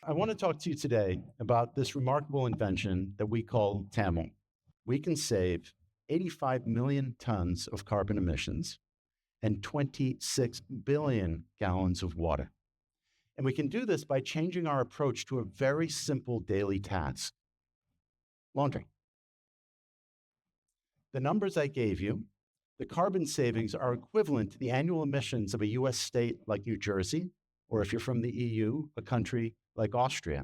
I want to talk to you today about this remarkable invention that we call TAML. We can save 85 million tons of carbon emissions and 26 billion gallons of water. And we can do this by changing our approach to a very simple daily task: laundry. The numbers I gave you, the carbon savings are equivalent to the annual emissions of a US state like New Jersey, or if you're from the EU, a country like Austria.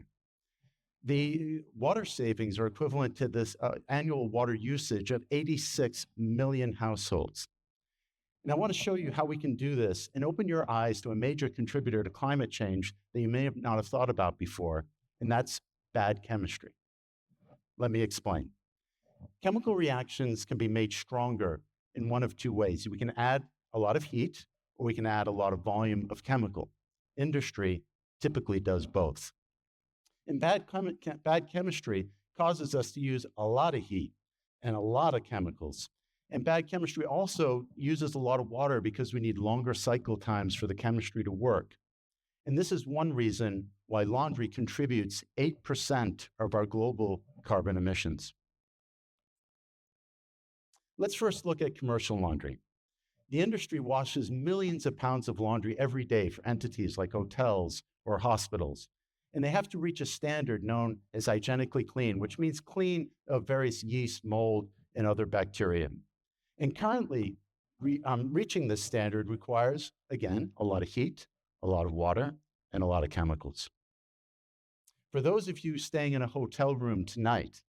The water savings are equivalent to this annual water usage of 86 million households. And I want to show you how we can do this and open your eyes to a major contributor to climate change that you may not have thought about before, and that's bad chemistry. Let me explain. Chemical reactions can be made stronger in one of two ways. We can add a lot of heat, or we can add a lot of volume of chemical. Industry typically does both. And bad chemistry causes us to use a lot of heat and a lot of chemicals. And bad chemistry also uses a lot of water because we need longer cycle times for the chemistry to work. And this is one reason why laundry contributes 8% of our global carbon emissions. Let's first look at commercial laundry. The industry washes millions of pounds of laundry every day for entities like hotels or hospitals. And they have to reach a standard known as hygienically clean, which means clean of various yeast, mold, and other bacteria. And currently, reaching this standard requires, again, a lot of heat, a lot of water, and a lot of chemicals. For those of you staying in a hotel room tonight,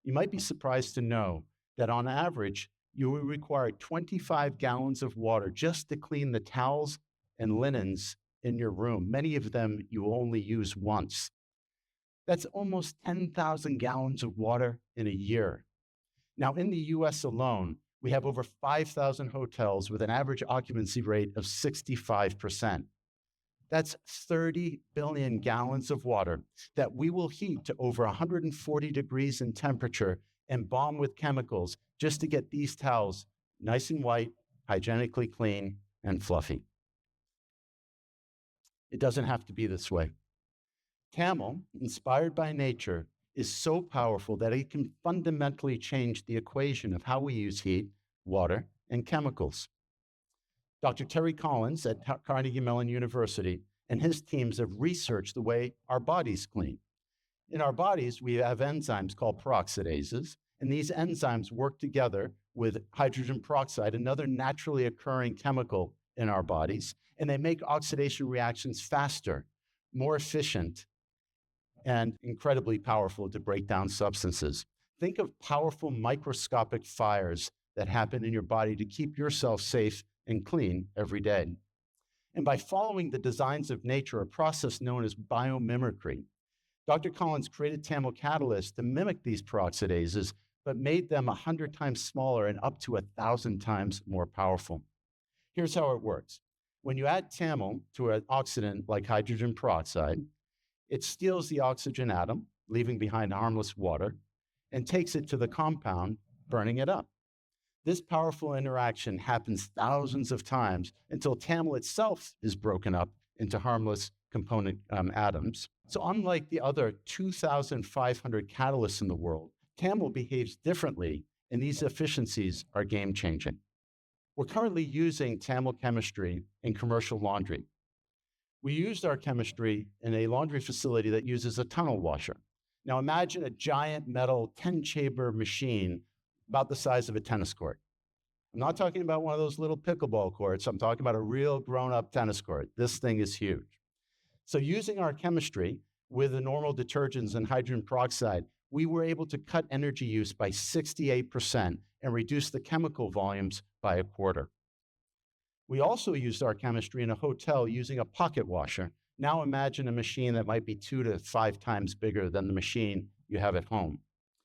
you might be surprised to know that on average, you will require 25 gallons of water just to clean the towels and linens in your room. Many of them you only use once. That's almost 10,000 gallons of water in a year. Now, in the US alone, we have over 5,000 hotels with an average occupancy rate of 65%. That's 30 billion gallons of water that we will heat to over 140 degrees in temperature and bomb with chemicals just to get these towels nice and white, hygienically clean, and fluffy. It doesn't have to be this way. TAML, inspired by nature, is so powerful that it can fundamentally change the equation of how we use heat, water, and chemicals. Dr. Terry Collins at Carnegie Mellon University and his teams have researched the way our bodies clean. In our bodies, we have enzymes called peroxidases, and these enzymes work together with hydrogen peroxide, another naturally occurring chemical in our bodies, and they make oxidation reactions faster, more efficient, and incredibly powerful to break down substances. Think of powerful microscopic fires that happen in your body to keep yourself safe and clean every day. And by following the designs of nature, a process known as biomimicry, Dr. Collins created TAML catalysts to mimic these peroxidases, but made them 100 times smaller and up to 1,000 times more powerful. Here's how it works. When you add TAML to an oxidant like hydrogen peroxide, it steals the oxygen atom, leaving behind harmless water, and takes it to the compound, burning it up. This powerful interaction happens thousands of times until TAML itself is broken up into harmless component atoms. So unlike the other 2,500 catalysts in the world, TAML behaves differently, and these efficiencies are game-changing. We're currently using TAML chemistry in commercial laundry. We used our chemistry in a laundry facility that uses a tunnel washer. Now imagine a giant metal 10-chamber machine about the size of a tennis court. I'm not talking about one of those little pickleball courts. I'm talking about a real grown-up tennis court. This thing is huge. So using our chemistry with the normal detergents and hydrogen peroxide, we were able to cut energy use by 68% and reduce the chemical volumes by a quarter. We also used our chemistry in a hotel using a pocket washer. Now imagine a machine that might be 2 to 5 times bigger than the machine you have at home.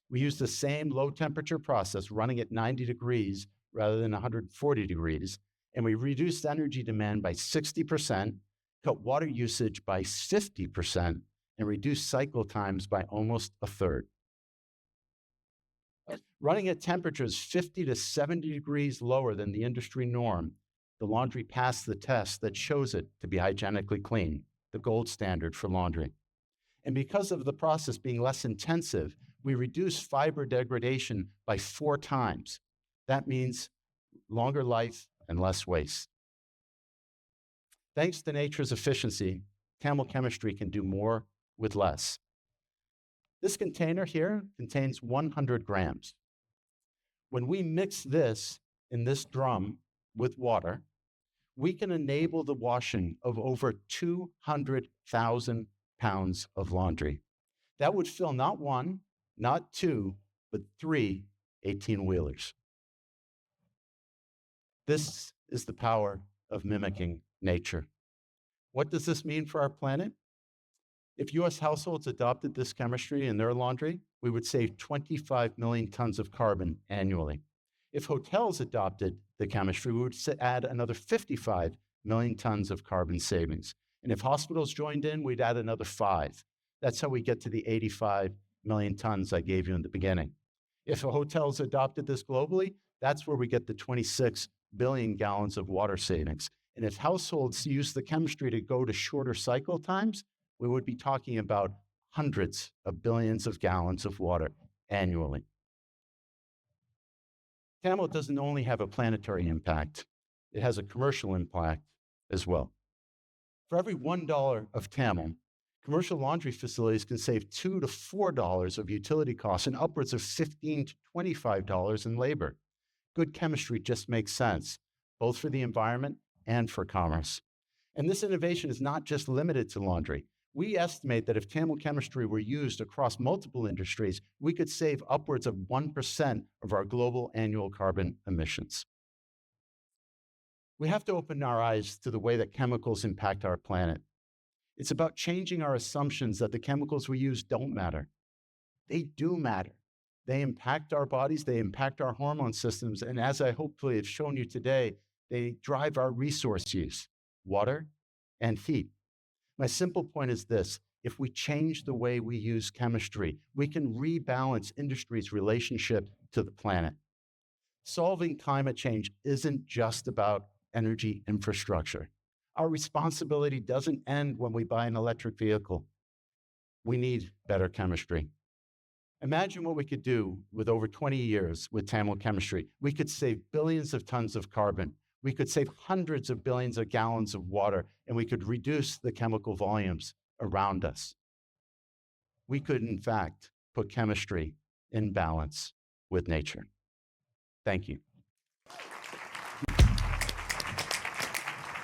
We used the same low temperature process running at 90 degrees rather than 140 degrees, and we reduced energy demand by 60%, cut water usage by 50%, and reduced cycle times by almost a third. Running at temperatures 50 to 70 degrees lower than the industry norm, the laundry passed the test that shows it to be hygienically clean, the gold standard for laundry. And because of the process being less intensive, we reduce fiber degradation by 4 times. That means longer life and less waste. Thanks to nature's efficiency, camel chemistry can do more with less. This container here contains 100 grams. When we mix this in this drum with water, we can enable the washing of over 200,000 pounds of laundry. That would fill not one, not two, but 3 18-wheelers. This is the power of mimicking nature. What does this mean for our planet? If US households adopted this chemistry in their laundry, we would save 25 million tons of carbon annually. If hotels adopted the chemistry, we would add another 55 million tons of carbon savings. And if hospitals joined in, we'd add another 5. That's how we get to the 85 million tons I gave you in the beginning. If hotels adopted this globally, that's where we get the 26 billion gallons of water savings. And if households use the chemistry to go to shorter cycle times, we would be talking about hundreds of billions of gallons of water annually. Camel doesn't only have a planetary impact, it has a commercial impact as well. For every $1 of camel, commercial laundry facilities can save $2 to $4 of utility costs and upwards of $15 to $25 in labor. Good chemistry just makes sense, both for the environment and for commerce. And this innovation is not just limited to laundry. We estimate that if camel chemistry were used across multiple industries, we could save upwards of 1% of our global annual carbon emissions. We have to open our eyes to the way that chemicals impact our planet. It's about changing our assumptions that the chemicals we use don't matter. They do matter. They impact our bodies, they impact our hormone systems, and as I hopefully have shown you today, they drive our resource use, water and heat. My simple point is this: if we change the way we use chemistry, we can rebalance industry's relationship to the planet. Solving climate change isn't just about energy infrastructure. Our responsibility doesn't end when we buy an electric vehicle. We need better chemistry. Imagine what we could do with over 20 years with camel chemistry. We could save billions of tons of carbon. We could save hundreds of billions of gallons of water, and we could reduce the chemical volumes around us. We could, in fact, put chemistry in balance with nature. Thank you.